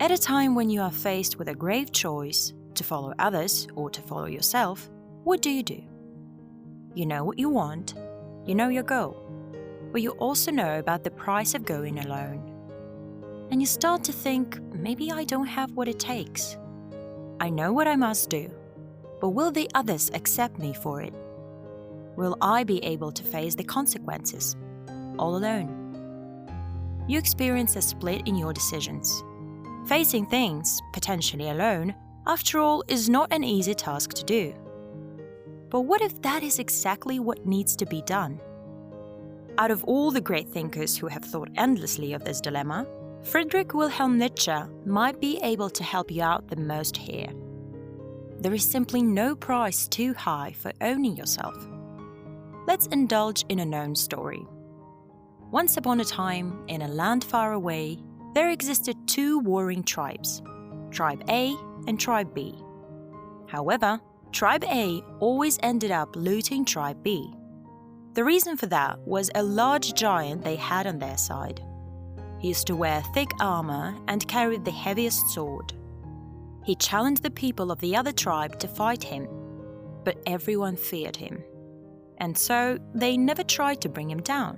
At a time when you are faced with a grave choice to follow others or to follow yourself, what do? You know what you want, you know your goal, but you also know about the price of going alone. And you start to think, maybe I don't have what it takes. I know what I must do, but will the others accept me for it? Will I be able to face the consequences all alone? You experience a split in your decisions. Facing things, potentially alone, after all, is not an easy task to do. But what if that is exactly what needs to be done? Out of all the great thinkers who have thought endlessly of this dilemma, Friedrich Wilhelm Nietzsche might be able to help you out the most here. There is simply no price too high for owning yourself. Let's indulge in a known story. Once upon a time, in a land far away, there existed two warring tribes, Tribe A and Tribe B. However, Tribe A always ended up looting Tribe B. The reason for that was a large giant they had on their side. He used to wear thick armor and carried the heaviest sword. He challenged the people of the other tribe to fight him, but everyone feared him, and so they never tried to bring him down.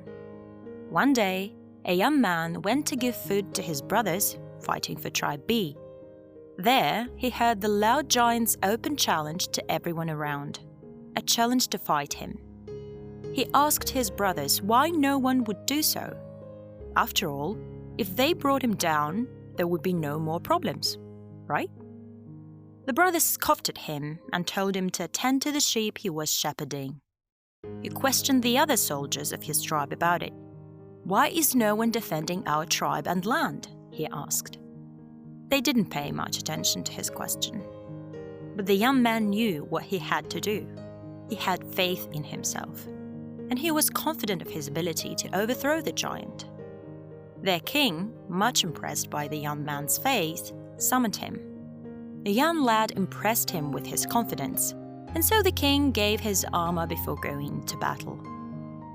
One day, a young man went to give food to his brothers fighting for Tribe B. There, he heard the loud giant's open challenge to everyone around, a challenge to fight him. He asked his brothers why no one would do so. After all, if they brought him down, there would be no more problems, right? The brothers scoffed at him and told him to attend to the sheep he was shepherding. He questioned the other soldiers of his tribe about it. "Why is no one defending our tribe and land?" he asked. They didn't pay much attention to his question. But the young man knew what he had to do. He had faith in himself, and he was confident of his ability to overthrow the giant. Their king, much impressed by the young man's faith, summoned him. The young lad impressed him with his confidence, and so the king gave his armor before going to battle.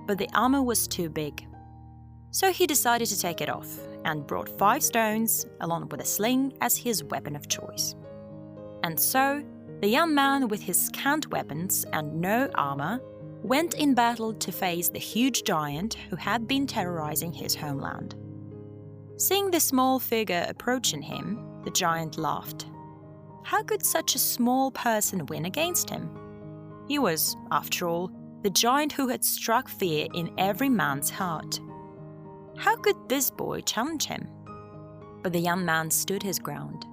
But the armor was too big. So he decided to take it off and brought 5 stones along with a sling as his weapon of choice. And so, the young man with his scant weapons and no armor went in battle to face the huge giant who had been terrorizing his homeland. Seeing the small figure approaching him, the giant laughed. How could such a small person win against him? He was, after all, the giant who had struck fear in every man's heart. How could this boy challenge him? But the young man stood his ground.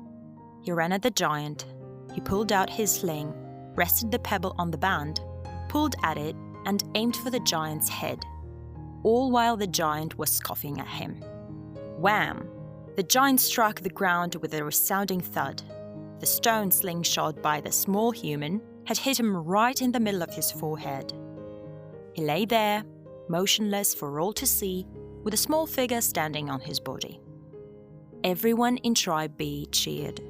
He ran at the giant. He pulled out his sling, rested the pebble on the band, pulled at it, and aimed for the giant's head, all while the giant was scoffing at him. Wham! The giant struck the ground with a resounding thud. The stone slingshot by the small human had hit him right in the middle of his forehead. He lay there, motionless for all to see, with a small figure standing on his body. Everyone in Tribe B cheered.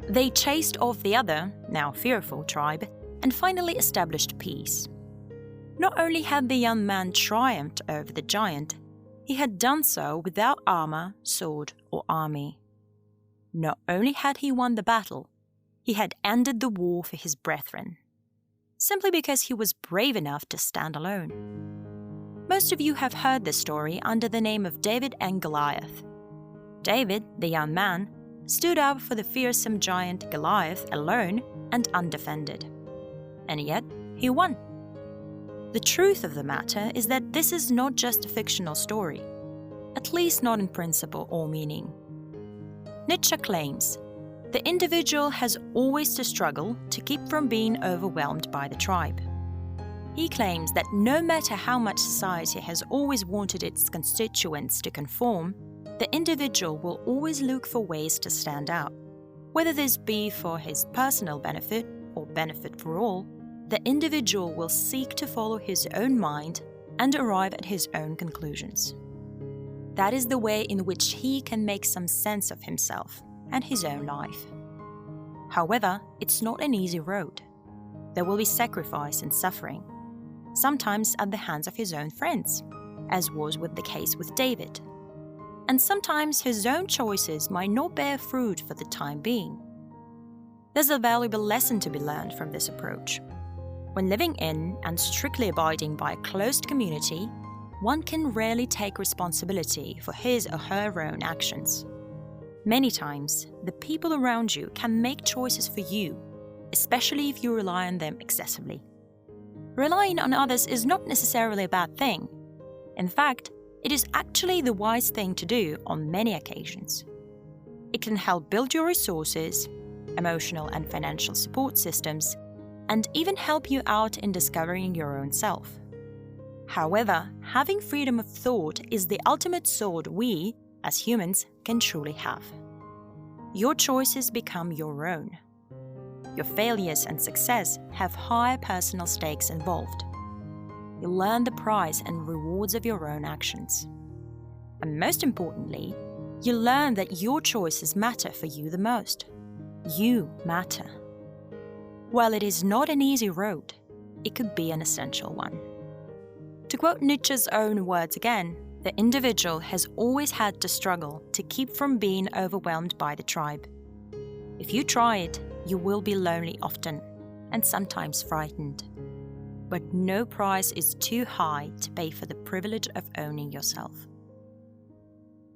They chased off the other, now fearful tribe, and finally established peace. Not only had the young man triumphed over the giant, he had done so without armor, sword, or army. Not only had he won the battle, he had ended the war for his brethren, simply because he was brave enough to stand alone. Most of you have heard this story under the name of David and Goliath. David, the young man, stood up for the fearsome giant Goliath alone and undefended. And yet, he won. The truth of the matter is that this is not just a fictional story, at least not in principle or meaning. Nietzsche claims, the individual has always to struggle to keep from being overwhelmed by the tribe. He claims that no matter how much society has always wanted its constituents to conform, the individual will always look for ways to stand out. Whether this be for his personal benefit or benefit for all, the individual will seek to follow his own mind and arrive at his own conclusions. That is the way in which he can make some sense of himself and his own life. However, it's not an easy road. There will be sacrifice and suffering, sometimes at the hands of his own friends, as was with the case with David. and sometimes his own choices might not bear fruit for the time being. There's a valuable lesson to be learned from this approach. When living in and strictly abiding by a closed community, one can rarely take responsibility for his or her own actions. Many times, the people around you can make choices for you, especially if you rely on them excessively. Relying on others is not necessarily a bad thing. In fact, it is actually the wise thing to do on many occasions. It can help build your resources, emotional and financial support systems, and even help you out in discovering your own self. However, having freedom of thought is the ultimate sword we, as humans, can truly have. Your choices become your own. Your failures and success have higher personal stakes involved. You learn the price and rewards of your own actions. And most importantly, you learn that your choices matter for you the most. You matter. While it is not an easy road, it could be an essential one. To quote Nietzsche's own words again, the individual has always had to struggle to keep from being overwhelmed by the tribe. If you try it, you will be lonely often, and sometimes frightened. But no price is too high to pay for the privilege of owning yourself.